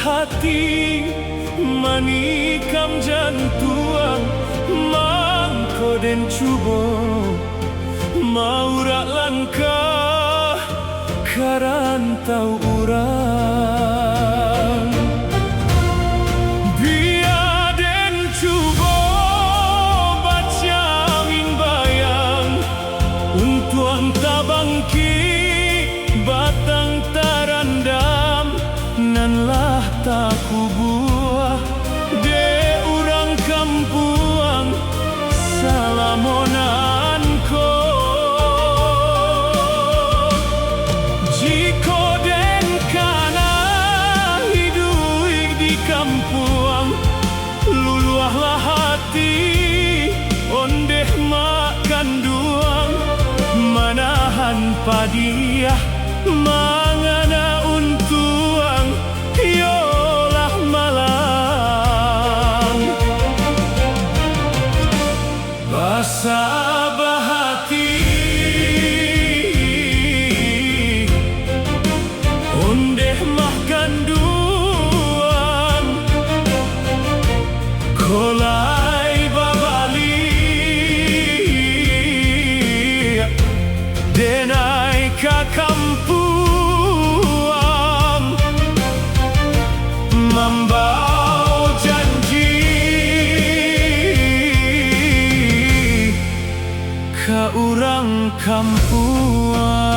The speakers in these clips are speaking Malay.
hati manikam jantuang mangko den cubo maurak langkah karantau urang biar den cubo baca min bayang untuang tabangki batang tarandam nan lah tak kubuah de urang kampuang salamonan ko jiko den kana hidup di kampuang luluahlah hati ondeh makan duang manahan padiah mangana untuang yolah malang basa bahati ondeh makan duang kolai babali denai ka kampuang membau janji ka urang kampuang.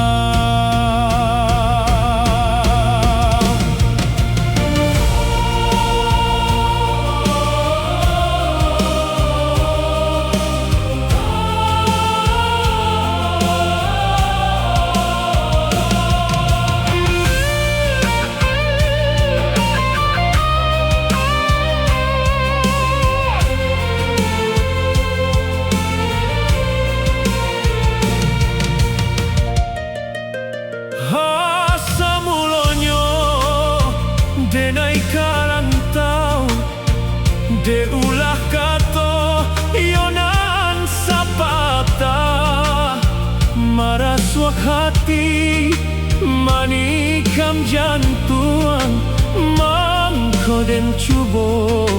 Denai karantau de ulah kato yonan sapata maraswak hati manikam jantuang mangko den cubo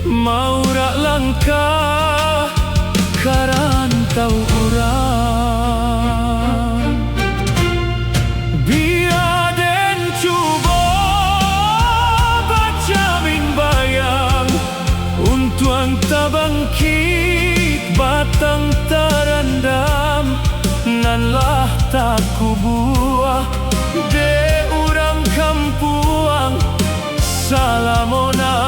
maurak langkah karantau urang tuang tabangkit batang tarandam nan lah tak kubuah de urang kampuang salamonan